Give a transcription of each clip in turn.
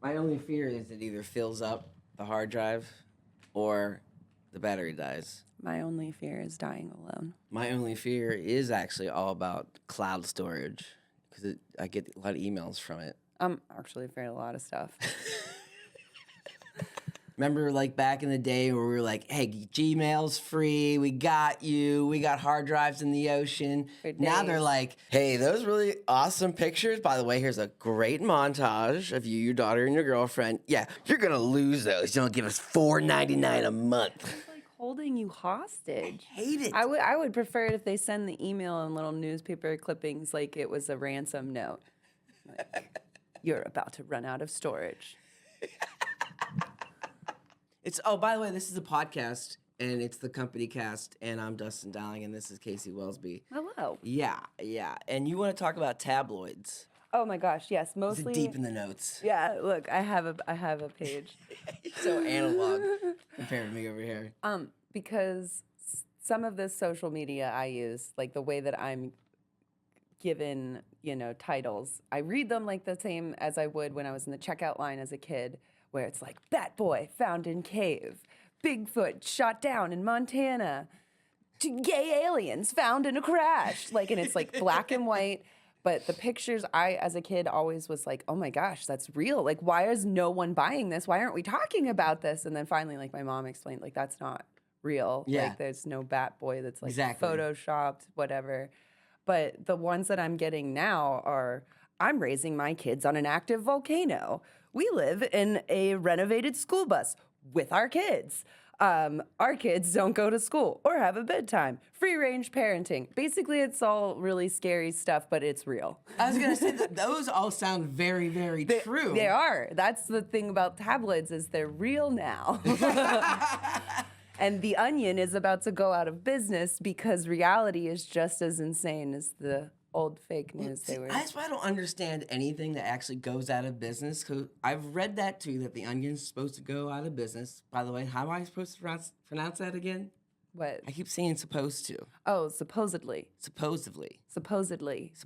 My only fear is it either fills up the hard drive or the battery dies. My only fear is dying alone. My only fear is actually all about cloud storage because I get a lot of emails from it. I'm actually afraid of a lot of stuff. Remember, like, back in the day where we were like, hey, Gmail's free, we got you, we got hard drives in the ocean. Now they're like, hey, those really awesome pictures. By the way, here's a great montage of you, your daughter, and your girlfriend. Yeah, you're going to lose those. You'll give us $4.99 a month. It's like holding you hostage. I hate it. I would prefer it if they send the email and little newspaper clippings like it was a ransom note. Like, you're about to run out of storage. By the way, this is a podcast, and it's the Company Cast, and I'm Dustin Dowling, and this is Casey Wellsby. Hello. Yeah. And you want to talk about tabloids. Oh my gosh, yes, mostly deep in the notes. Yeah, look, I have a page. You're so analog compared to me over here. Because some of this social media I use, like the way that I'm given, titles, I read them like the same as I would when I was in the checkout line as a kid, where it's like, Bat Boy found in cave, Bigfoot shot down in Montana, gay aliens found in a crash. And it's like black and white. But the pictures, I, as a kid, always was like, oh my gosh, that's real. Like, why is no one buying this? Why aren't we talking about this? And then finally, my mom explained, that's not real. Yeah. There's no Bat Boy that's exactly. photoshopped, whatever. But the ones that I'm getting now are, I'm raising my kids on an active volcano. We live in a renovated school bus with our kids. Our kids don't go to school or have a bedtime. Free range parenting. Basically, it's all really scary stuff, but it's real. I was going to say that those all sound very, very true. They are. That's the thing about tabloids is they're real now. And The Onion is about to go out of business because reality is just as insane as the old fake news they were. That's why I don't understand anything that actually goes out of business. Cause I've read that too, that the Onion's supposed to go out of business. By the way, how am I supposed to pronounce that again? What? I keep saying supposed to. Oh, supposedly. Supposedly.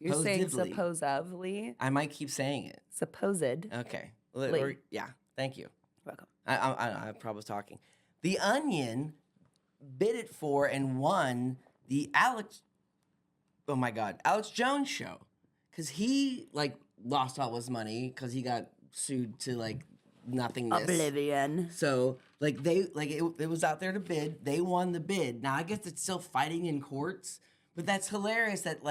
You're saying supposedly. I might keep saying it. Supposed. Okay. Yeah. Thank you. Welcome. I probably was talking. The Onion bid it for and won the Alex Jones show, because he lost all his money because he got sued to nothingness. Oblivion. So it was out there to bid. They won the bid. Now I guess it's still fighting in courts, but that's hilarious that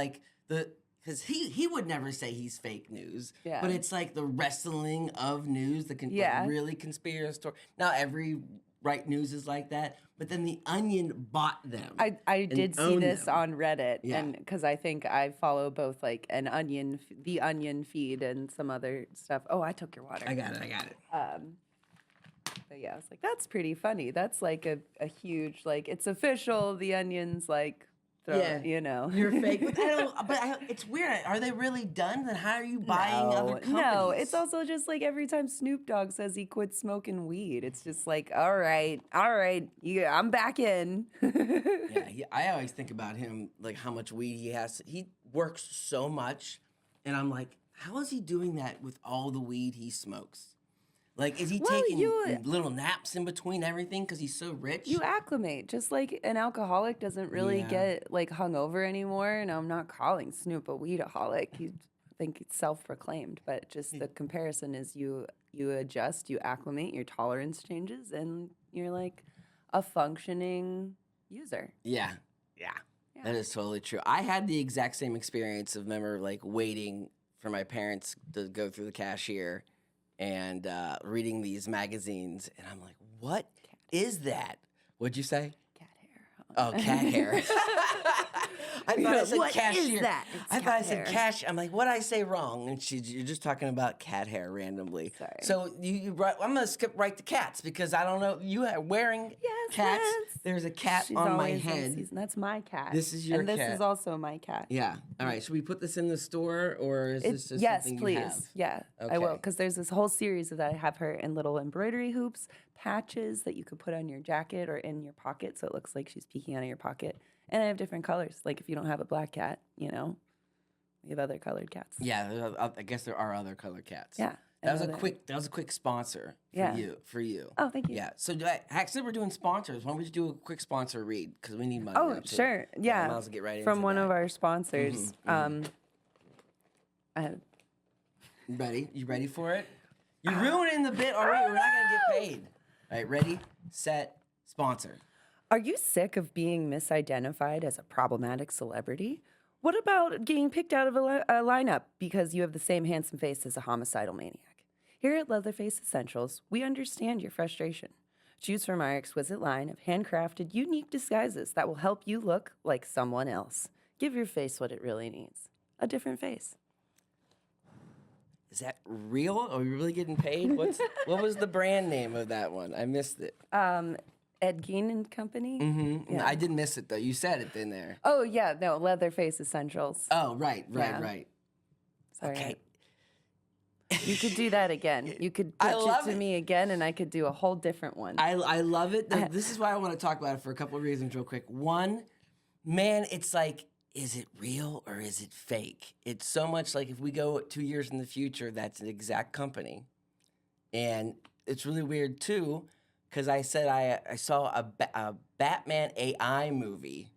because he would never say he's fake news. Yeah. But it's the wrestling of news, really conspiratorial. Now every right news is like that, but then the Onion bought them. I did see this them. on Reddit, Yeah. and because I think I follow both the Onion feed and some other stuff. Oh, I took your water. I got it. But yeah, I was like, that's pretty funny. That's a huge it's official. The Onion's You're fake. But it's weird. Are they really done? Then how are you buying other companies? No, it's also just every time Snoop Dogg says he quit smoking weed, it's just all right, I'm back in. I always think about him, how much weed he has. He works so much, and I'm like, how is he doing that with all the weed he smokes? Is he taking little naps in between everything because he's so rich? You acclimate, just like an alcoholic doesn't really get hungover anymore. And I'm not calling Snoop a weedaholic. I think it's self-proclaimed, but just the comparison is you adjust, you acclimate, your tolerance changes, and you're a functioning user. Yeah. That is totally true. I had the exact same experience of waiting for my parents to go through the cashier and reading these magazines, and I'm like, what is that? What'd you say? Cat hair. Oh, cat hair. I thought I said what cashier. Is that? I thought I said cash. I'm like, what'd I say wrong? And you're just talking about cat hair randomly. Sorry. So I'm gonna skip right to cats because I don't know. You are wearing cats. There's a cat on my head. That's my cat. This is your cat. And this is also my cat. Yeah. All right. Should we put this in the store or is this just something please. you have? Yeah, Okay. I will, because there's this whole series of that. I have her in little embroidery hoops, patches that you could put on your jacket or in your pocket, so it looks like she's peeking out of your pocket. And I have different colors. If you don't have a black cat, we have other colored cats. Yeah, I guess there are other colored cats. Yeah. That was a quick sponsor for you. Oh, thank you. Yeah. So actually, we're doing sponsors. Why don't we just do a quick sponsor read because we need money. Oh, now, too. sure. Yeah. I might as well get right From into one that. of our sponsors. Ready? You ready for it? You're ruining the bit already. We're not gonna get paid. All right. Ready? Set. Sponsor. Are you sick of being misidentified as a problematic celebrity? What about getting picked out of a lineup because you have the same handsome face as a homicidal maniac? Here at Leatherface Essentials, we understand your frustration. Choose from our exquisite line of handcrafted, unique disguises that will help you look like someone else. Give your face what it really needs. A different face. Is that real? Are we really getting paid? What was the brand name of that one? I missed it. Ed Gein and Company? Mm-hmm. Yeah. I did miss it, though. You said it in there. Oh, yeah. No, Leatherface Essentials. Oh, right. Sorry. Okay. You could do that again. You could pitch it to me again, and I could do a whole different one. I love it. This is why I want to talk about it for a couple of reasons real quick. One, man, it's like, is it real or is it fake? It's so much like if we go 2 years in the future, that's an exact company. And it's really weird, too, because I said I saw a Batman AI movie,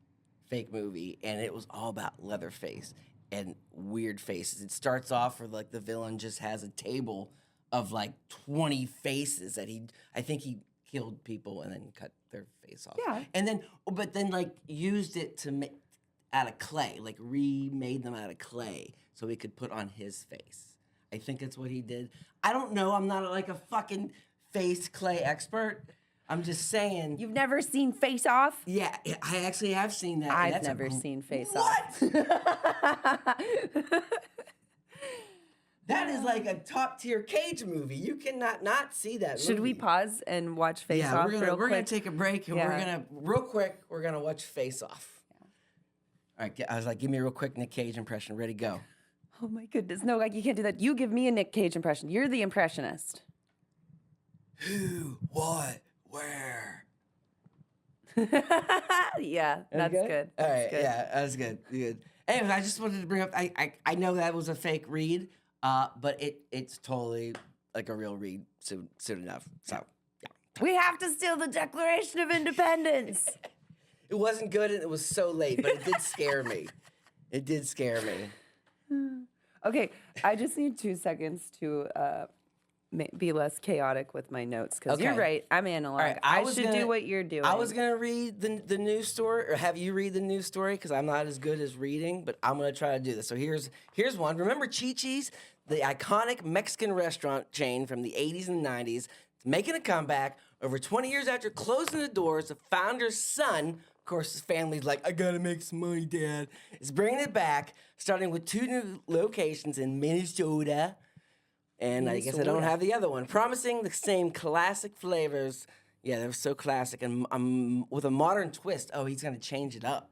fake movie, and it was all about Leatherface and weird faces. It starts off where like the villain just has a table of like 20 faces that I think he killed people and then cut their face off. Yeah. And then, but then like used it to make out of clay, like remade them out of clay so he could put on his face. I think that's what he did. I don't know. I'm not like a fucking face clay expert. I'm just saying. You've never seen Face Off? Yeah, I actually have seen that. I've never seen Face Off. That is like a top tier Cage movie. You cannot not see that movie. Should we pause and watch Face Off real quick? We're gonna take a break and we're gonna watch Face Off. Yeah. All right, I was like, give me a real quick Nic Cage impression. Ready, go. Oh my goodness, no, like you can't do that. You give me a Nic Cage impression. You're the impressionist. Who, what, where? Yeah, that's good. All right, yeah, that's good. Good. Anyways, I just wanted to bring up. I know that was a fake read, but it's totally like a real read soon enough. So yeah, we have to steal the Declaration of Independence. It wasn't good, and it was so late, but it did scare me. It did scare me. Okay, I just need 2 seconds to be less chaotic with my notes because you're right. I'm analog. Right, I should do what you're doing. I was gonna read the news story, or have you read the news story because I'm not as good as reading, but I'm gonna try to do this. So here's one. Remember Chi-Chi's, the iconic Mexican restaurant chain from the 80s and 90s, making a comeback over 20 years after closing the doors. The founder's son, of course, his family's like, I gotta make some money, Dad. Is bringing it back, starting with 2 new locations in Minnesota. And I guess I don't have the other one. Promising the same classic flavors. Yeah, they're so classic. And with a modern twist. Oh, he's going to change it up.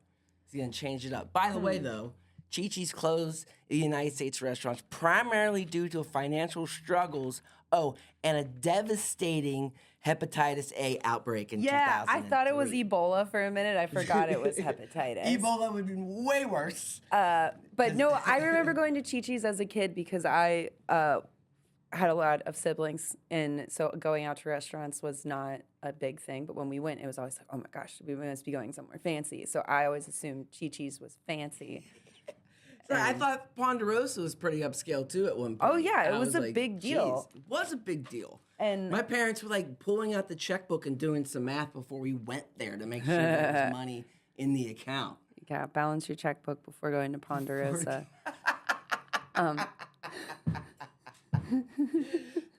By the way, though, Chi-Chi's closed the United States restaurants primarily due to financial struggles. Oh, and a devastating hepatitis A outbreak in 2003. Yeah, I thought it was Ebola for a minute. I forgot it was hepatitis. Ebola would be way worse. But no, I remember going to Chi-Chi's as a kid because I had a lot of siblings, and so going out to restaurants was not a big thing. But when we went, it was always like, oh my gosh, we must be going somewhere fancy. So I always assumed Chi-Chi's was fancy. So I thought Ponderosa was pretty upscale too at one point. Oh yeah, it was a big deal. It was a big deal. And my parents were like pulling out the checkbook and doing some math before we went there to make sure there was money in the account. You gotta balance your checkbook before going to Ponderosa.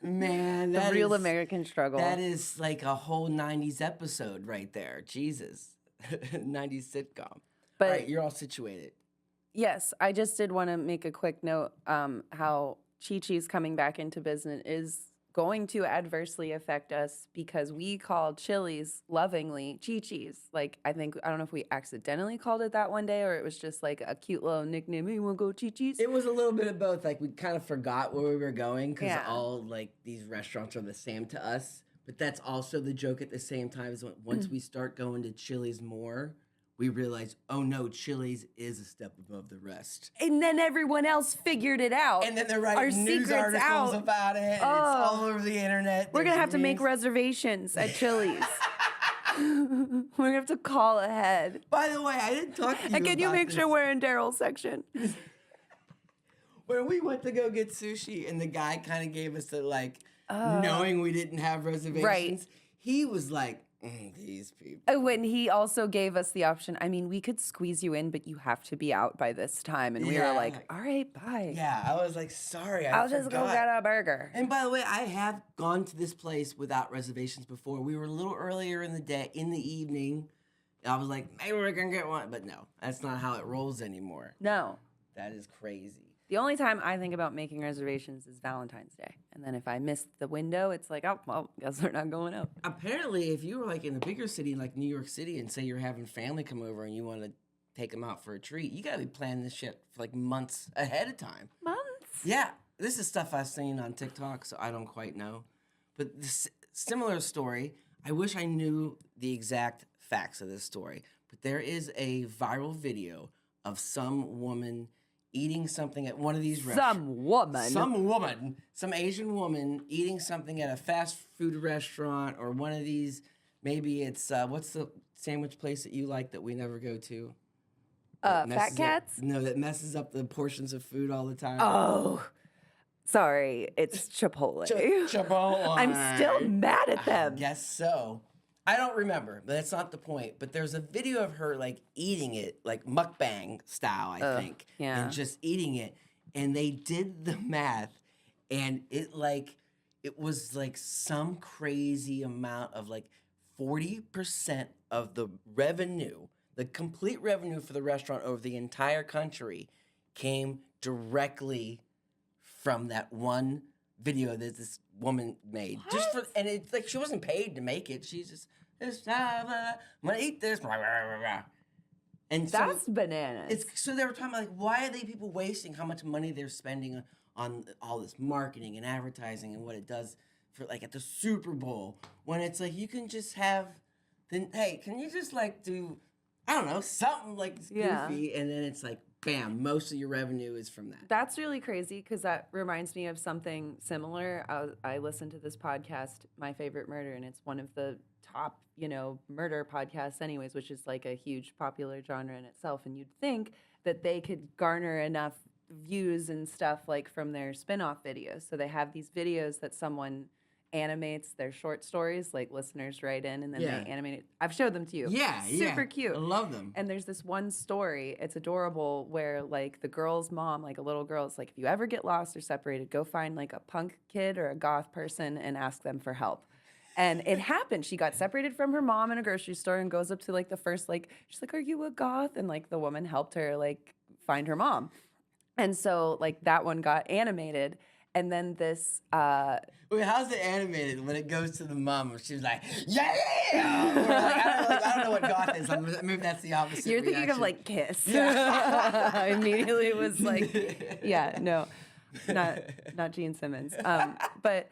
Man, the real American struggle. That is like a whole 90s episode right there. Jesus. 90s sitcom. But all right, you're all situated. Yes, I just did want to make a quick note how Chi-Chi's coming back into business is going to adversely affect us because we called Chili's lovingly Chi-Chi's. Like, I don't know if we accidentally called it that one day or it was just like a cute little nickname. Hey, you want to go Chi-Chi's? It was a little bit of both. Like, we kind of forgot where we were going because all, like, these restaurants are the same to us. But that's also the joke at the same time is once we start going to Chili's more, we realized, oh no, Chili's is a step above the rest. And then everyone else figured it out. And then they're writing news articles about it. And it's all over the internet. We're going to have to make reservations at Chili's. We're going to have to call ahead. By the way, I didn't talk to you And can you make this. sure we're in Daryl's section? When we went to go get sushi and the guy kind of gave us the knowing we didn't have reservations, Right. he was like, these people. When he also gave us the option, I mean, we could squeeze you in, but you have to be out by this time. And we were like, all right, bye. Yeah, I was like, sorry, I'll just go get a burger. And by the way, I have gone to this place without reservations before. We were a little earlier in the day, in the evening. I was like, maybe we're going to get one. But no, that's not how it rolls anymore. No. That is crazy. The only time I think about making reservations is Valentine's Day. And then if I miss the window, it's like, oh, well, guess we're not going out. Apparently, if you were like in a bigger city like New York City and say you're having family come over and you want to take them out for a treat, you got to be planning this shit for like months ahead of time. Months? Yeah. This is stuff I've seen on TikTok, so I don't quite know. But this similar story, I wish I knew the exact facts of this story. But there is a viral video of some woman eating something at one of these restaurants. Some Asian woman eating something at a fast food restaurant or one of these. Maybe it's what's the sandwich place that you like that we never go to? Fat Cats? That messes up the portions of food all the time. Oh, sorry, it's Chipotle. Chipotle. I'm still mad at them. Guess so. I don't remember, but that's not the point. But there's a video of her like eating it, like mukbang style, I think. Yeah. And just eating it. And they did the math, and it was like some crazy amount of like 40% of the revenue, the complete revenue for the restaurant over the entire country came directly from that one video that this woman made. What? And it's like she wasn't paid to make it. She's just, I'm gonna eat this. And so That's bananas. so they were talking about like, why are they people wasting how much money they're spending on all this marketing and advertising and what it does for like at the Super Bowl, when it's like you can just have hey, can you just like do, I don't know, something like goofy, and then it's like bam, most of your revenue is from that. That's really crazy because that reminds me of something similar. I listened to this podcast, My Favorite Murder, and it's one of the top, murder podcasts anyways, which is like a huge popular genre in itself. And you'd think that they could garner enough views and stuff like from their spin-off videos. So they have these videos that someone animates their short stories, like listeners write in and then they animate it. I've showed them to you. Yeah, Super cute. I love them. And there's this one story, it's adorable, where like the girl's mom, like a little girl, is like, if you ever get lost or separated, go find like a punk kid or a goth person and ask them for help. And it happened. She got separated from her mom in a grocery store and goes up to like the first, like, she's like, are you a goth? And like the woman helped her like find her mom. And so like that one got animated. And then this. Wait, how's it animated when it goes to the mom? She's like, yeah! Or like, I don't know what goth is. Maybe that's the opposite. You're thinking reaction. of like Kiss. Yeah. I immediately was like, yeah, no, not Gene Simmons. But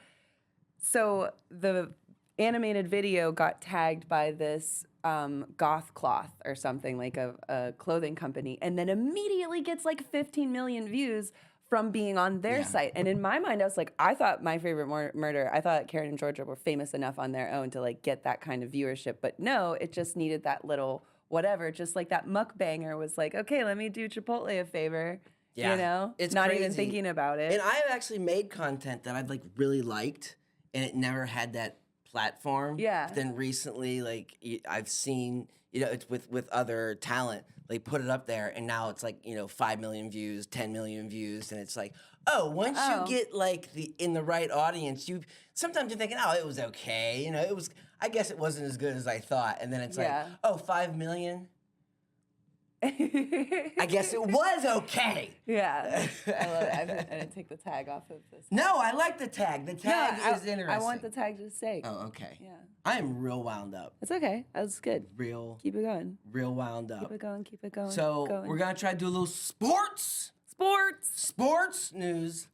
so the animated video got tagged by this goth cloth or something, like a clothing company, and then immediately gets like 15 million views from being on their site. And in my mind, I was like, I thought My Favorite Murder, I thought Karen and Georgia were famous enough on their own to like get that kind of viewership. But no, it just needed that little whatever. Just like that mukbanger was like, okay, let me do Chipotle a favor. Yeah. It's not crazy. even thinking about it. And I've actually made content that I've like really liked, and it never had that platform. Yeah. But then recently, like I've seen, it's with other talent, like put it up there, and now it's like 5 million views, 10 million views, and it's like, once you get like in the right audience, sometimes you're thinking, it was okay, it was, I guess it wasn't as good as I thought, and then it's like, 5 million. I guess it was okay. Yeah, I love it. I didn't take the tag off of this. No, I like the tag. The tag is interesting. I want the tag to stay. Oh, okay. Yeah. I am real wound up. It's okay. That's good. Keep it wound up. Keep it going. Keep it going. So we're gonna try to do a little sports news.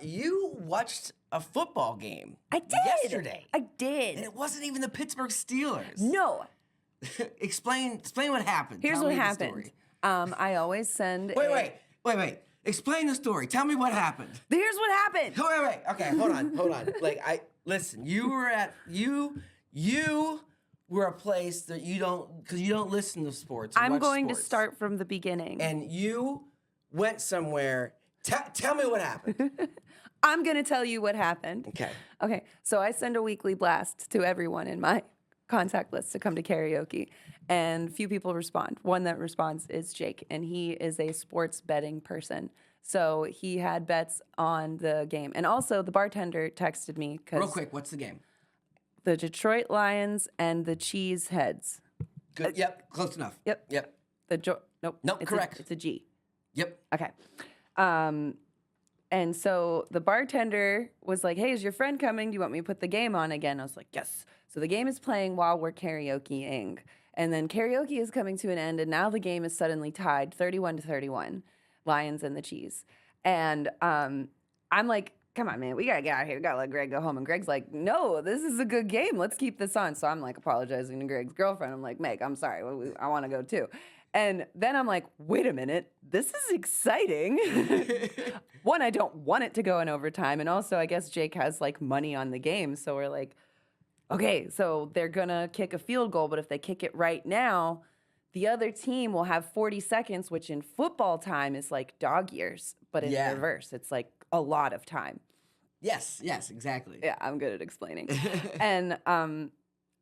You watched a football game. I did. Yesterday. I did. And it wasn't even the Pittsburgh Steelers. No. Explain what happened. Here's Tell what me the happened. story. I always send. Wait. Explain the story. Tell me what happened. Here's what happened. Wait. Okay, hold on. Listen. You were a place that you don't listen to sports. I'm going to start from the beginning. And you went somewhere. Tell me what happened. I'm going to tell you what happened. Okay. So I send a weekly blast to everyone in my contact list to come to karaoke, and few people respond. One that responds is Jake, and he is a sports betting person. So he had bets on the game. And also the bartender texted me. Real quick, what's the game? The Detroit Lions and the Cheeseheads. Good. Yep, close enough. Yep. Nope, correct. It's a G. Yep. Okay. And so the bartender was like, hey, is your friend coming? Do you want me to put the game on again? I was like, yes. So the game is playing while we're karaokeing. And then karaoke is coming to an end, and now the game is suddenly tied 31-31, Lions and the Cheese. And I'm like, come on, man, we got to get out of here. We got to let Greg go home. And Greg's like, no, this is a good game. Let's keep this on. So I'm like apologizing to Greg's girlfriend. I'm like, Meg, I'm sorry. I want to go too. And then I'm like, wait a minute, this is exciting. One, I don't want it to go in overtime. And also, I guess Jake has like money on the game. So we're like, okay, so they're going to kick a field goal. But if they kick it right now, the other team will have 40 seconds, which in football time is like dog years. But in reverse, it's like a lot of time. Yes, exactly. Yeah, I'm good at explaining. And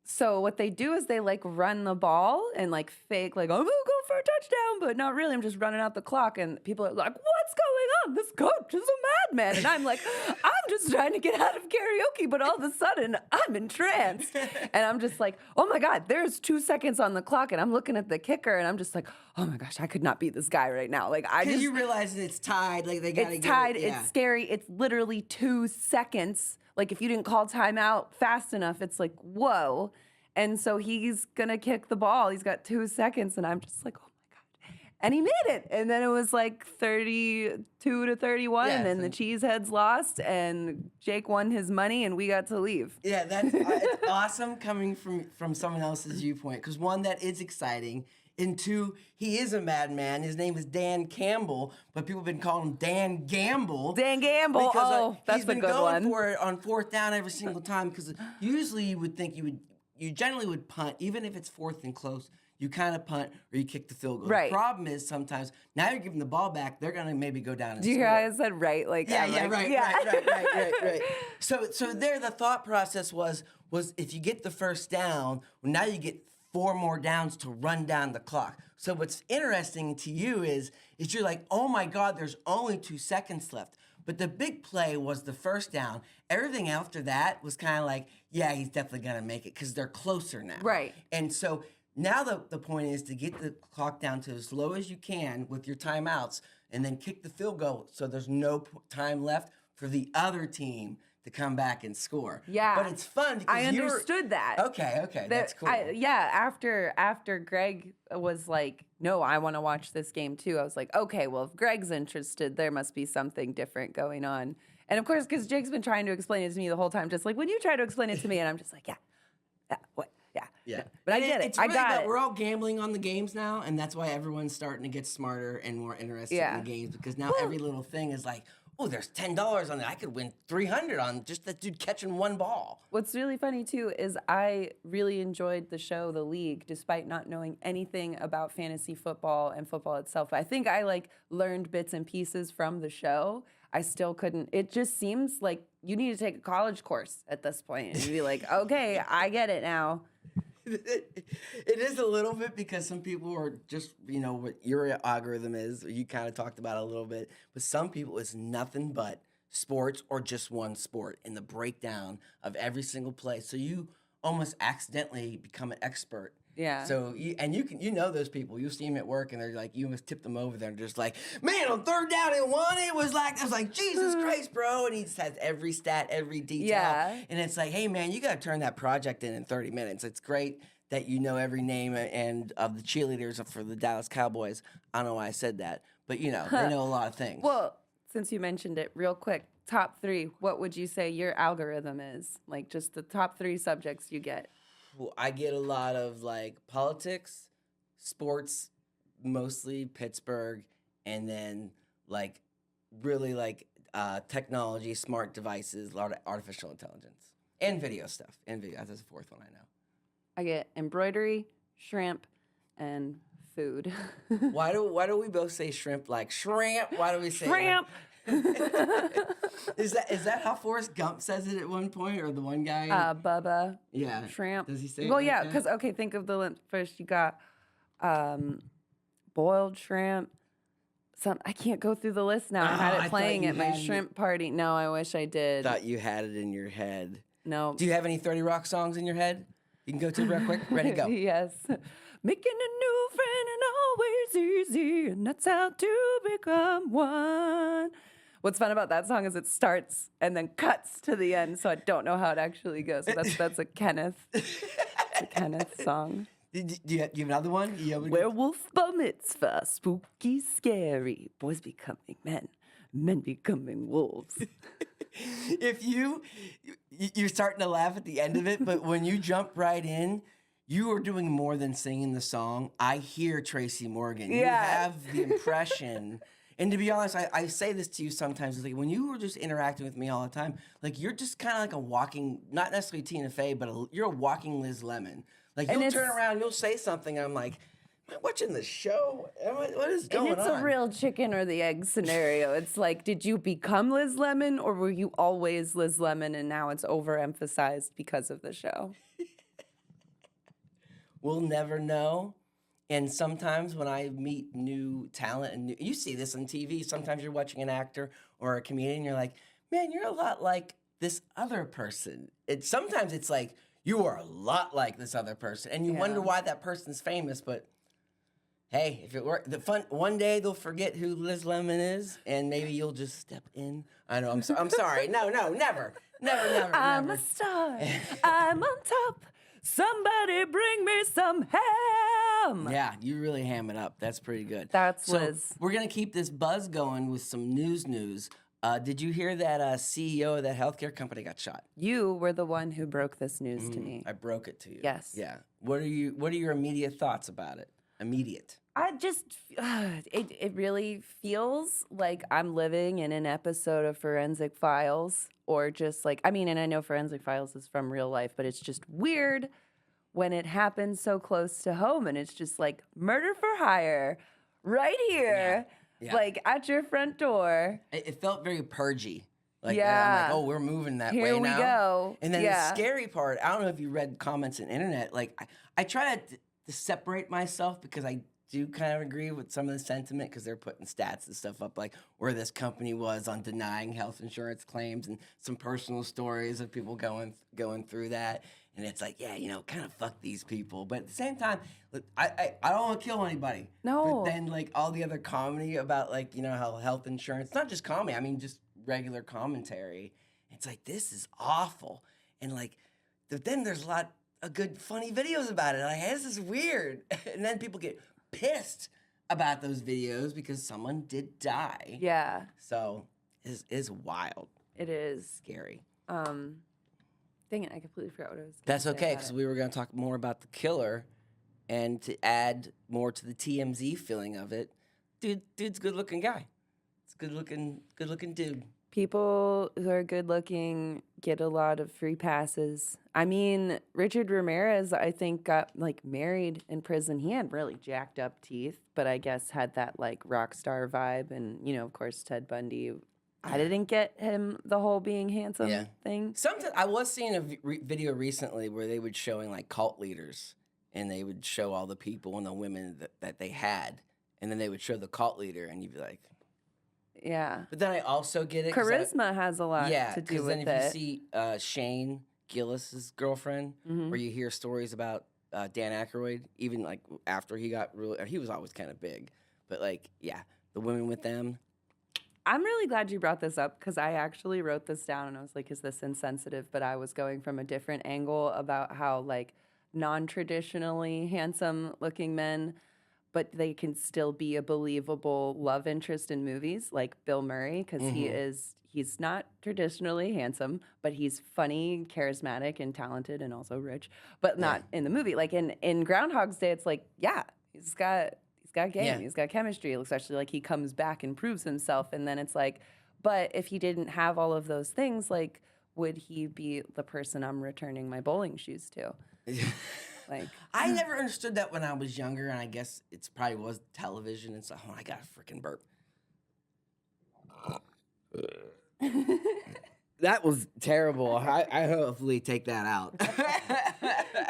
so what they do is they like run the ball and like fake like, I'm gonna go for a touchdown, but not really. I'm just running out the clock. And people are like, what's going on? This coach is a madman. And I'm like, I'm just trying to get out of karaoke, but all of a sudden I'm entranced. And I'm just like, oh my God, there's 2 seconds on the clock. And I'm looking at the kicker and I'm just like, oh my gosh, I could not beat this guy right now. Like you realize that it's tied. Like they gotta it's tied. It's scary. It's literally 2 seconds. Like if you didn't call timeout fast enough, it's like, whoa. And so he's going to kick the ball. He's got 2 seconds. And I'm just like, oh my God. And he made it. And then it was like 32-31. And then the Cheeseheads lost. And Jake won his money. And we got to leave. Yeah, that's it's awesome coming from someone else's viewpoint. Because one, that is exciting. And two, he is a madman. His name is Dan Campbell, but people have been calling him Dan Gamble. Dan Gamble. Because, that's a good one. He's been going for it on fourth down every single time. Because usually you would think you generally would punt, even if it's fourth and close. You kind of punt or you kick the field goal. Right. The problem is sometimes now you're giving the ball back, they're gonna maybe go down and Do you score. hear how I said right? Like Right. So there the thought process was if you get the first down, well, now you get 4 more downs to run down the clock. So what's interesting to you is you're like, oh my God, there's only 2 seconds left. But the big play was the first down. Everything after that was kind of like, yeah, he's definitely going to make it because they're closer now. Right. And so now the point is to get the clock down to as low as you can with your timeouts and then kick the field goal so there's no time left for the other team to come back and score. Yeah. But it's fun because I understood that. Okay, that's cool. After Greg was like, no, I want to watch this game too, I was like, okay, well, if Greg's interested, there must be something different going on. And of course, because Jake's been trying to explain it to me the whole time, just like when you try to explain it to me, and I'm just like, yeah. But I get it. I got it. We're all gambling on the games now, and that's why everyone's starting to get smarter and more interested in the games because now every little thing is like, oh, there's $10 on it. I could win $300 on just that dude catching one ball. What's really funny, too, is I really enjoyed the show, The League, despite not knowing anything about fantasy football and football itself. I think I, learned bits and pieces from the show. I still couldn't. It just seems like you need to take a college course at this point and be like, okay, I get it now. It is a little bit because some people are just, what your algorithm is. You kind of talked about it a little bit. But some people, it's nothing but sports or just one sport in the breakdown of every single play. So you almost accidentally become an expert. Yeah. So, you know those people. You see them at work and they're like, you almost tip them over there and just like, man, on third down and 1, I was like, Jesus Christ, bro. And he just has every stat, every detail. Yeah. And it's like, hey, man, you got to turn that project in 30 minutes. It's great that you know every name and of the cheerleaders for the Dallas Cowboys. I don't know why I said that, but they know a lot of things. Well, since you mentioned it real quick, top 3, what would you say your algorithm is? Like just the top 3 subjects you get? I get a lot of like politics, sports, mostly Pittsburgh, and then like really like technology, smart devices, a lot of artificial intelligence, and video stuff. And video, that's the fourth one I know. I get embroidery, shrimp, and food. Why do we both say shrimp like shrimp? Why do we say shrimp? Is that how Forrest Gump says it at one point, or the one guy? Bubba. Yeah. Shrimp. Does he say? Well, it like yeah, that? because okay, think of the first. You got boiled shrimp. I can't go through the list now. I had it playing at my shrimp party. No, I wish I did. Thought you had it in your head. No. Do you have any 30 Rock songs in your head? You can go to real quick. Ready, go. Yes. Making a new friend and always easy, and that's how to become one. What's fun about that song is it starts and then cuts to the end, so I don't know how it actually goes. So that's a Kenneth. It's a Kenneth song. Do you have another one? Werewolf bar mitzvah, spooky, scary. Boys becoming men, men becoming wolves. If you're starting to laugh at the end of it, but when you jump right in, you are doing more than singing the song. I hear Tracy Morgan. You have the impression. And to be honest, I say this to you sometimes. It's like when you were just interacting with me all the time, like you're just kind of like a walking, not necessarily Tina Fey, but you're a walking Liz Lemon. Like you'll turn around, you'll say something, and I'm like, am I watching the show? What is going on? And it's a real chicken or the egg scenario. It's like, did you become Liz Lemon, or were you always Liz Lemon, and now it's overemphasized because of the show? We'll never know. And sometimes when I meet new talent, and you see this on TV, sometimes you're watching an actor or a comedian, and you're like, man, you're a lot like this other person. Sometimes it's like, you are a lot like this other person. And you wonder why that person's famous, but hey, if it were one day they'll forget who Liz Lemon is, and maybe you'll just step in. I know, I'm sorry. No, never. I'm a star. I'm on top. Somebody bring me some ham. Yeah, you really ham it up. That's pretty good. That's Liz. We're going to keep this buzz going with some news. Did you hear that CEO of that healthcare company got shot? You were the one who broke this news to me. I broke it to you. Yes. Yeah. What are your immediate thoughts about it? Immediate. I just, it really feels like I'm living in an episode of Forensic Files, or just like, I mean, and I know Forensic Files is from real life, but it's just weird when it happens so close to home, and it's just like murder for hire right here, like at your front door. It felt very purgy. Like, I'm like, oh, we're moving that way now. Here we go. And then the scary part, I don't know if you read comments on the internet, like I try to separate myself because I do kind of agree with some of the sentiment because they're putting stats and stuff up like where this company was on denying health insurance claims and some personal stories of people going through that. And it's like, kind of fuck these people. But at the same time, look, I don't want to kill anybody. No. But then like all the other comedy about like, how health insurance, not just comedy, I mean just regular commentary. It's like, this is awful. And like, then there's a lot of good funny videos about it. Like, hey, this is weird. And then people get pissed about those videos because someone did die. Yeah. So it's wild. It is. Scary. Dang it, I completely forgot what I was going That's okay, because we were going to talk more about the killer, and to add more to the TMZ feeling of it, dude's a good-looking guy. It's a good-looking dude. People who are good looking get a lot of free passes. I mean, Richard Ramirez, I think, got like married in prison. He had really jacked up teeth, but I guess had that like rock star vibe. And, of course, Ted Bundy. I didn't get him the whole being handsome thing. Sometimes I was seeing a video recently where they would showing like cult leaders, and they would show all the people and the women that they had, and then they would show the cult leader, and you'd be like, yeah. But then I also get it. Charisma has a lot to do with it. Yeah, because then if you see Shane Gillis's girlfriend, where you hear stories about Dan Aykroyd, even like after he got he was always kind of big, but like, the women with them. I'm really glad you brought this up because I actually wrote this down and I was like, is this insensitive? But I was going from a different angle about how like non-traditionally handsome looking men but they can still be a believable love interest in movies, like Bill Murray, because he's not traditionally handsome, but he's funny, charismatic, and talented, and also rich, but not in the movie. Like in Groundhog's Day, it's like, yeah, he's got game, he's got chemistry, especially like he comes back and proves himself, and then it's like, but if he didn't have all of those things, like, would he be the person I'm returning my bowling shoes to? Like, I never understood that when I was younger, and I guess it's probably was television and stuff. Oh, I got a freaking burp. That was terrible. I hopefully take that out.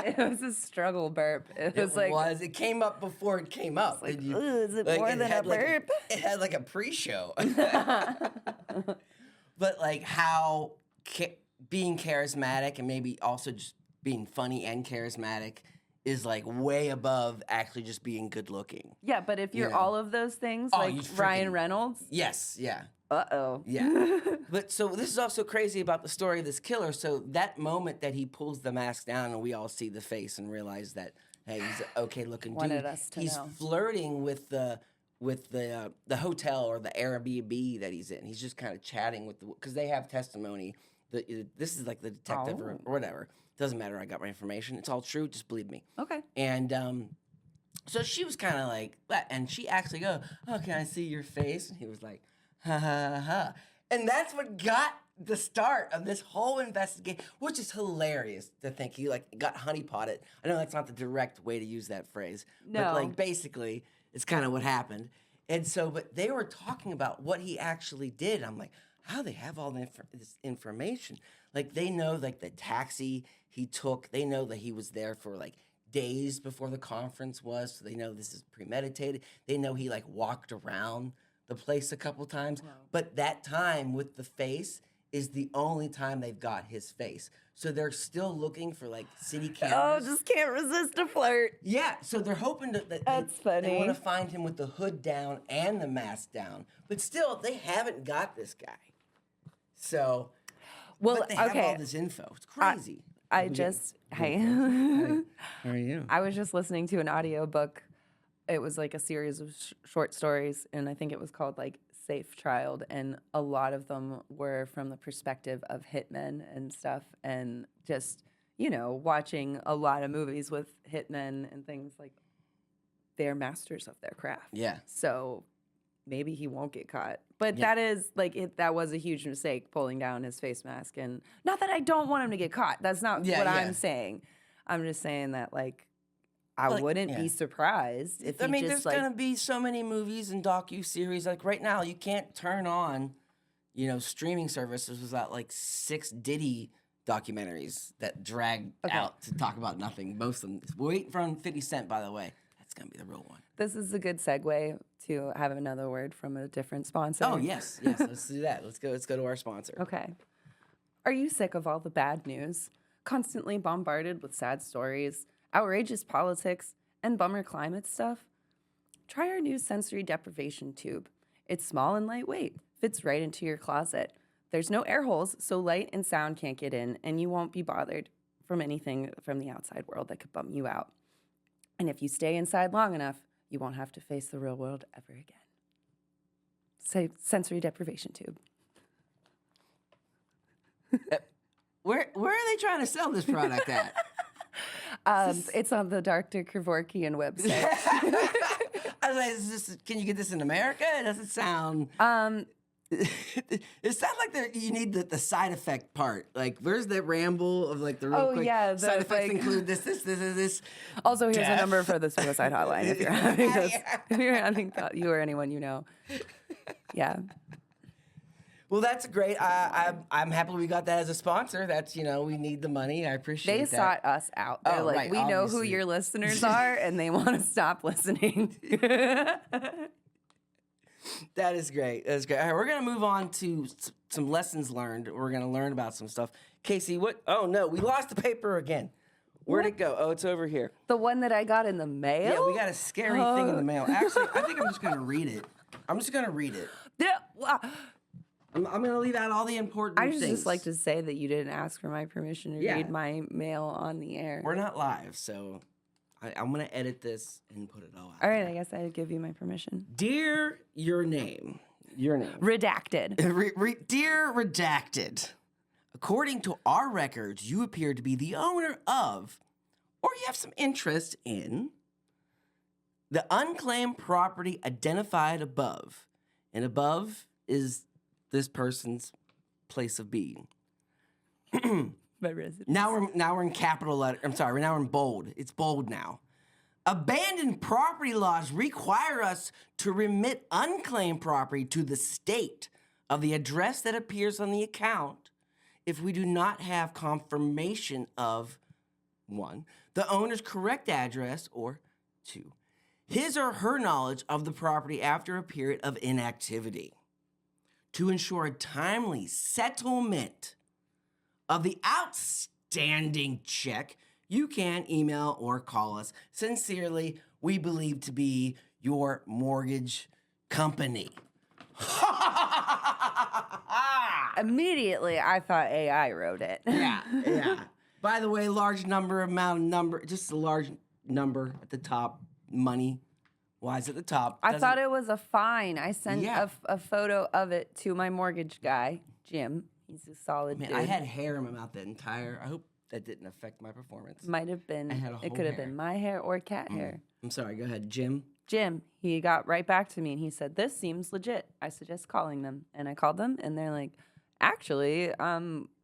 it was a struggle burp. It was. It came up before it came up. Like, is it more than a burp? It had like a pre-show. But like how being charismatic and maybe also just being funny and charismatic is like way above actually just being good looking. Yeah, but if you're all of those things, like Ryan Reynolds. Yes, yeah. Uh-oh. Yeah. But so this is also crazy about the story of this killer. So that moment that he pulls the mask down and we all see the face and realize that, hey, he's an okay looking dude. Wanted us to he's know. flirting with the hotel or the Airbnb that he's in. He's just kind of chatting with because they have testimony. This is like the detective or whatever. Doesn't matter. I got my information. It's all true. Just believe me. Okay. And so she was kind of like, and she actually goes, "Oh, can I see your face?" And he was like, "Ha ha ha." And that's what got the start of this whole investigation, which is hilarious to think he like got honeypotted. I know that's not the direct way to use that phrase, but like basically, it's kind of what happened. And so, but they were talking about what he actually did. I'm like, how do they have all this information? Like they know like the taxi he took. They know that he was there for like days before the conference was. So they know this is premeditated. They know he like walked around the place a couple times. Wow. But that time with the face is the only time they've got his face. So they're still looking for like city cameras. Oh, just can't resist a flirt. Yeah, so they're hoping That's funny. They want to find him with the hood down and the mask down. But still, they haven't got this guy. So, but they have all this info. It's crazy. How are you? I was just listening to an audiobook. It was like a series of short stories, and I think it was called like Safe Child, and a lot of them were from the perspective of hitmen and stuff, and just, you know, watching a lot of movies with hitmen and things like they're masters of their craft. Yeah. So maybe he won't get caught. But that is like that was a huge mistake, pulling down his face mask. And not that I don't want him to get caught. That's not what I'm saying. I'm just saying that like I wouldn't be surprised if there's gonna be so many movies and docu-series. Like right now, you can't turn on, you know, streaming services without like 6 Diddy documentaries that drag out to talk about nothing. Most of them. Wait for 50 Cent, by the way. That's gonna be the real one. This is a good segue to have another word from a different sponsor. Oh yes. Let's do that. Let's go to our sponsor. Okay. Are you sick of all the bad news? Constantly bombarded with sad stories, outrageous politics, and bummer climate stuff? Try our new sensory deprivation tube. It's small and lightweight, fits right into your closet. There's no air holes, so light and sound can't get in, and you won't be bothered from anything from the outside world that could bum you out. And if you stay inside long enough, you won't have to face the real world ever again. Say sensory deprivation tube. Where are they trying to sell this product at? It's on the Dr. Kevorkian website. I was like, can you get this in America? It doesn't sound... It sounds like you need the side effect part. Like, where's the ramble of like the real quick side effects include this. Also, here's a number for the suicide hotline if you're having this, if you're having you or anyone you know. Yeah. Well, that's great. I'm happy we got that as a sponsor. That's, you know, we need the money. I appreciate that. They sought us out. They're like, we know who your listeners are, and they want to stop listening. That is great. All right, we're going to move on to some lessons learned. We're going to learn about some stuff. Casey, what? Oh, no, we lost the paper again. Where'd it go? Oh, it's over here. The one that I got in the mail? Yeah, we got a scary thing in the mail. Actually, I think I'm just going to read it. Yeah, I'm going to leave out all the important things. I just like to say that you didn't ask for my permission to read my mail on the air. We're not live, so I'm going to edit this and put it all out. All right, I guess I'd give you my permission. Dear your name. Redacted. Dear Redacted, according to our records, you appear to be the owner of, or you have some interest in, the unclaimed property identified above. And above is this person's place of being. My residence. Now we're in capital letter. I'm sorry. Now we're in bold. It's bold now. Abandoned property laws require us to remit unclaimed property to the state of the address that appears on the account if we do not have confirmation of 1, the owner's correct address, or 2, his or her knowledge of the property after a period of inactivity. To ensure a timely settlement of the outstanding check, you can email or call us. Sincerely, we believe to be your mortgage company. Immediately, I thought AI wrote it. Yeah. By the way, large number, just a large number at the top, money. Why is it at the top? I thought it was a fine. I sent a photo of it to my mortgage guy, Jim. He's a solid dude. I had hair in my mouth that entire. I hope that didn't affect my performance. Might have been. I had a whole it could have hair. been my hair or cat hair. I'm sorry. Go ahead, Jim. Jim, he got right back to me and he said, "This seems legit. I suggest calling them." And I called them and they're like, "Actually,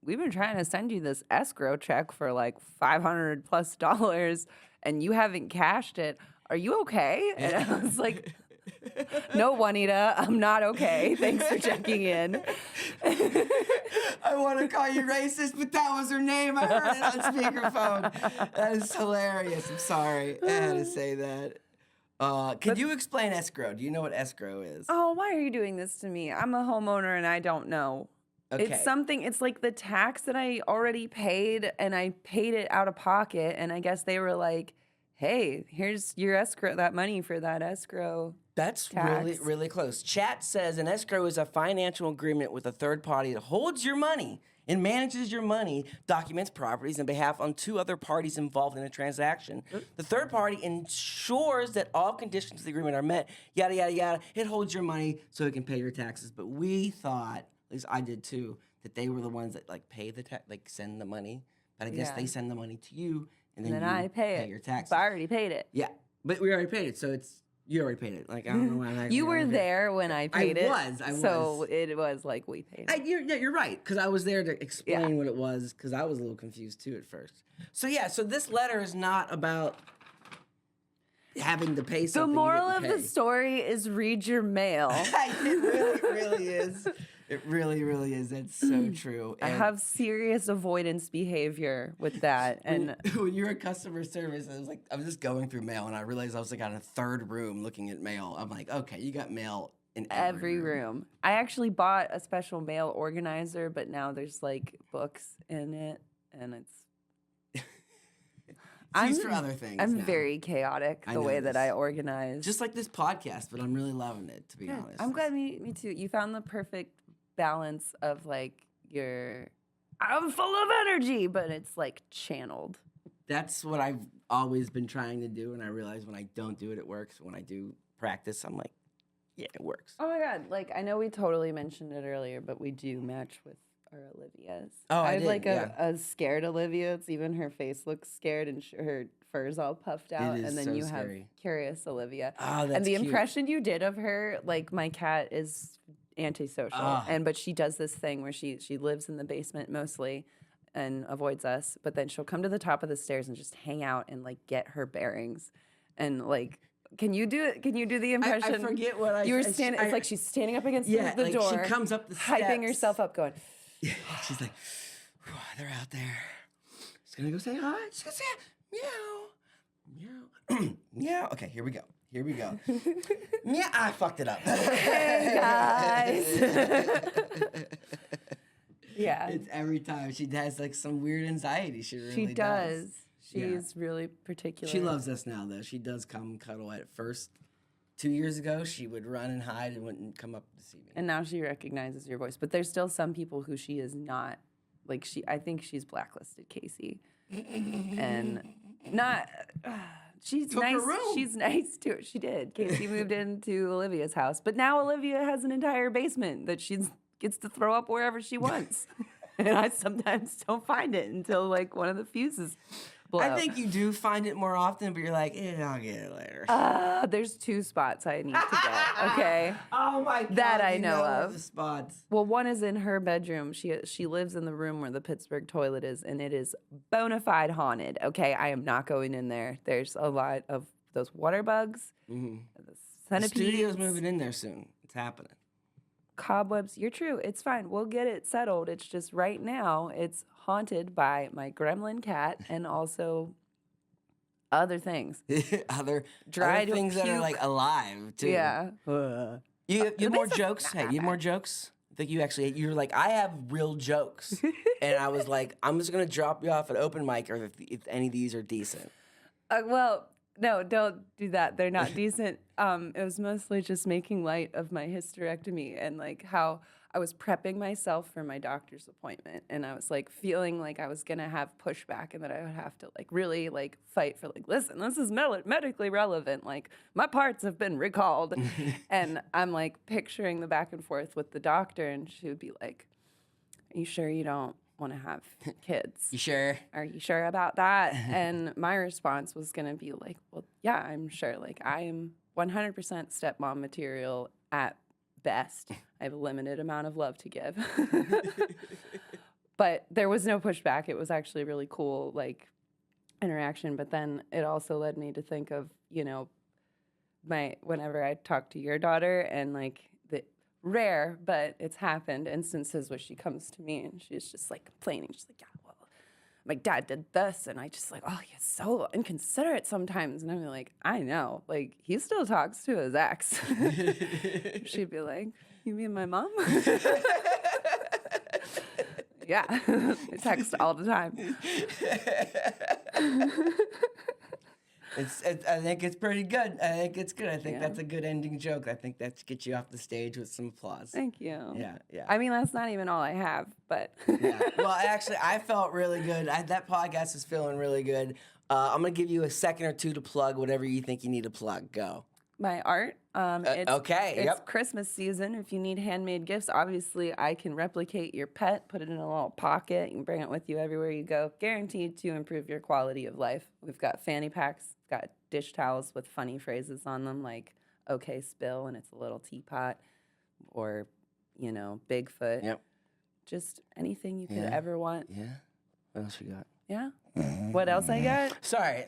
we've been trying to send you this escrow check for like $500+ and you haven't cashed it. Are you okay?" And I was like, "No, Juanita, I'm not okay. Thanks for checking in." I want to call you racist, but that was her name. I heard it on speakerphone. That is hilarious. I'm sorry. I had to say that. Could you explain escrow? Do you know what escrow is? Oh, why are you doing this to me? I'm a homeowner and I don't know. Okay. It's like the tax that I already paid and I paid it out of pocket. And I guess they were like, "Hey, here's your escrow, that money for that escrow." That's tax. really close. Chat says an escrow is a financial agreement with a third party that holds your money and manages your money, documents properties on behalf on 2 other parties involved in a transaction. The third party ensures that all conditions of the agreement are met, yada, yada, yada. It holds your money so it can pay your taxes. But we thought, at least I did too, that they were the ones that like pay the tax, like send the money. But I guess they send the money to you and then you I pay your taxes. But I already paid it. Yeah, but we already paid it, so you already paid it. Like, I don't know why I'm not. You were there when I paid it. I was. So it was like we paid it. You're right, because I was there to explain what it was, because I was a little confused too at first. So so this letter is not about having to pay something. The moral of the story is read your mail. It really is. It really is. That's so true. I have serious avoidance behavior with that. And when you're a customer service, I was just going through mail and I realized I was like on a third room looking at mail. I'm like, okay, you got mail in every room. I actually bought a special mail organizer, but now there's like books in it and it's used for other things. I'm very chaotic the way that I organize. Just like this podcast, but I'm really loving it, to be honest. I'm glad me too. You found the perfect balance of like I'm full of energy, but it's like channeled. That's what I've always been trying to do, and I realize when I don't do it, it works. When I do practice, I'm like, yeah, it works. Oh my God. Like, I know we totally mentioned it earlier, but we do match with our Olivias. Oh, I have like a scared Olivia. It's even her face looks scared and her fur's all puffed out. And then so you scary. have Curious Olivia. Oh, that's and the cute. impression you did of her, like my cat is antisocial. But she does this thing where she lives in the basement mostly and avoids us. But then she'll come to the top of the stairs and just hang out and like get her bearings. And like, can you do it? Can you do the impression? I forget what you were standing. It's like she's standing up against the like door. She comes up the steps. Hyping herself up, going. Yeah, she's like, they're out there. She's gonna go say hi. She's gonna say meow, meow, meow. Okay, here we go. Yeah, I fucked it up. Hey guys. Yeah. It's every time she has like some weird anxiety. She really does. She's really particular. She loves us now, though. She does come and cuddle. At first, 2 years ago, she would run and hide and wouldn't come up to see me. And now she recognizes your voice. But there's still some people who she is not. Like, I think she's blacklisted Casey. And she's Took her nice. room. She's nice too. She did. Casey moved into Olivia's house, but now Olivia has an entire basement that she gets to throw up wherever she wants. And I sometimes don't find it until like one of the fuses blow. I think you do find it more often, but you're like, I'll get it later. There's 2 spots I need to get. Okay. Oh my God. That I you know where of. the spots. Well, one is in her bedroom. She lives in the room where the Pittsburgh toilet is, and it is bona fide haunted. Okay, I am not going in there. There's a lot of those water bugs, the The centipedes, studio's moving in there soon. It's happening. cobwebs. You're true. It's fine. We'll get it settled. It's just right now it's haunted by my gremlin cat and also other things. other Dried things that are puke. like alive too. Yeah. You have more This is jokes? not Hey, you have more jokes? I think you're like, I have real jokes. And I was like, I'm just going to drop you off at open mic or if any of these are decent. Well, no, don't do that. They're not decent. It was mostly just making light of my hysterectomy and like how I was prepping myself for my doctor's appointment, and I was like feeling like I was gonna have pushback and that I would have to like really like fight for like, listen, this is medically relevant. Like my parts have been recalled, and I'm like picturing the back and forth with the doctor, and she would be like, "Are you sure you don't want to have kids? You sure? Are you sure about that?" And my response was going to be like, well, yeah, I'm sure. Like, I am 100% stepmom material at best. I have a limited amount of love to give. But there was no pushback. It was actually a really cool, like, interaction. But then it also led me to think of, you know, whenever I talk to your daughter and, like, the rare, but it's happened, instances where she comes to me and she's just, like, complaining. She's like, yeah, well, my dad did this, and I just like, oh, he's so inconsiderate sometimes. And I'm like, I know, like, he still talks to his ex. She'd be like, you mean my mom? Yeah, I text all the time. I think it's pretty good. I think it's good. I think that's a good ending joke. I think that gets you off the stage with some applause. Thank you. Yeah. I mean, that's not even all I have, but. Yeah. Well, actually, I felt really good. That podcast is feeling really good. I'm going to give you a second or two to plug whatever you think you need to plug. Go. My art. Okay. It's Christmas season. If you need handmade gifts, obviously I can replicate your pet, put it in a little pocket, you can bring it with you everywhere you go. Guaranteed to improve your quality of life. We've got fanny packs, got dish towels with funny phrases on them, like "Okay, spill," and it's a little teapot, or you know, Bigfoot. Yep. Just anything you could ever want. Yeah. What else you got? Yeah. What else I got? Sorry.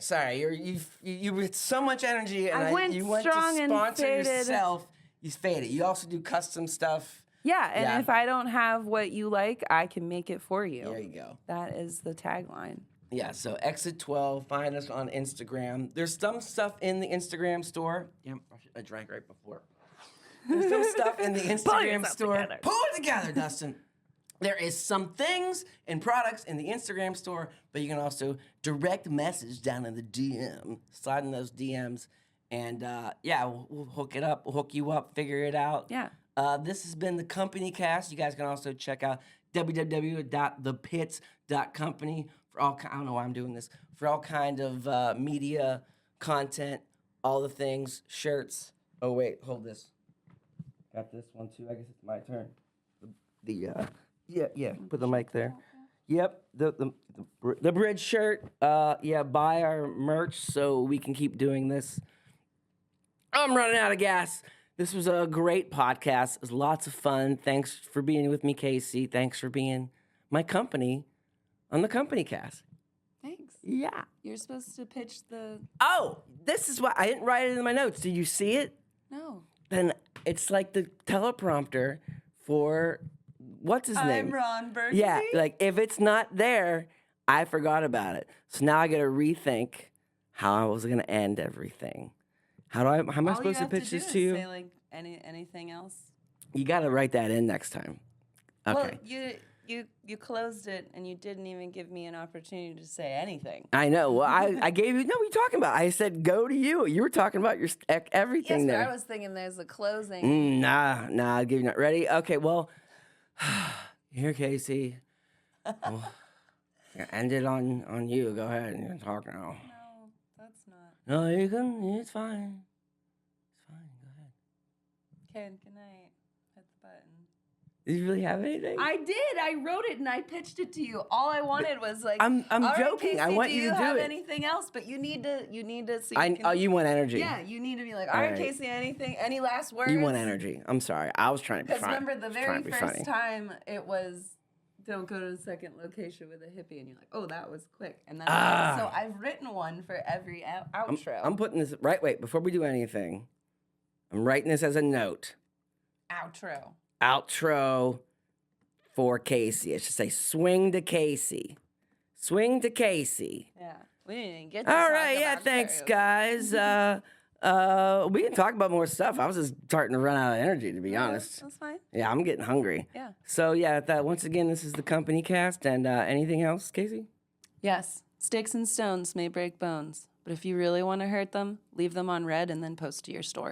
You with so much energy, and you went to strong and sponsor faded. yourself. You faded. You also do custom stuff. Yeah, and if I don't have what you like, I can make it for you. There you go. That is the tagline. Yeah, so Exit 12, find us on Instagram. There's some stuff in the Instagram store. Yeah, I drank right before. There's some stuff in the Instagram store. Together. Pull it together, Dustin. There is some things and products in the Instagram store, but you can also direct message down in the DM, slide in those DMs, and we'll hook it up. We'll hook you up, figure it out. Yeah. This has been the Company Cast. You guys can also check out www.thepitts.company for all. I don't know why I'm doing this. For all kind of media content, all the things, shirts. Oh wait, hold this. Got this one too. I guess it's my turn. Put the mic there. Yep, the bridge shirt. Buy our merch so we can keep doing this. I'm running out of gas. This was a great podcast. It was lots of fun. Thanks for being with me, Casey. Thanks for being my company on the Company Cast. Thanks. Yeah. You're supposed to pitch the... Oh, this is why I didn't write it in my notes. Did you see it? No. Then it's like the teleprompter for what's his name? I'm Ron Burgundy. Yeah, like if it's not there, I forgot about it. So now I got to rethink how I was going to end everything. How am I supposed to pitch this to you? Say like anything else. You got to write that in next time. Okay. Well, you closed it and you didn't even give me an opportunity to say anything. I know. Well, I gave you. No, what are you talking about? I said go to you. You were talking about your everything Yes, there. but I was thinking there's a closing. Nah. I'll give you not ready. Okay. Well, here, Casey. Well, end it on you. Go ahead and talk now. No, that's not. No, you can. It's fine. It's fine. Go ahead. Ken, good night. Hit the button. Did you really have anything? I did. I wrote it and I pitched it to you. All I wanted was like, I'm all right, joking. Casey, I want you to do have it. anything else? But you need to. So you want energy. Yeah, you need to be like, all right, Casey, anything? Any last words? You want energy. I'm sorry. I was trying to be funny. Because remember, the very first time it was, don't go to the second location with a hippie, and you're like, oh, that was quick. And then so I've written one for every outro. I'm putting this right. Wait, before we do anything, I'm writing this as a note. Outro for Casey. It should say swing to Casey. Swing to Casey. Yeah. We didn't get to All talk right, yeah, about thanks, karaoke. guys. We can talk about more stuff. I was just starting to run out of energy, to be honest. That's fine. Yeah, I'm getting hungry. Yeah. So, yeah, once again, this is the company cast. And anything else, Casey? Yes. Sticks and stones may break bones, but if you really want to hurt them, leave them on red and then post to your story.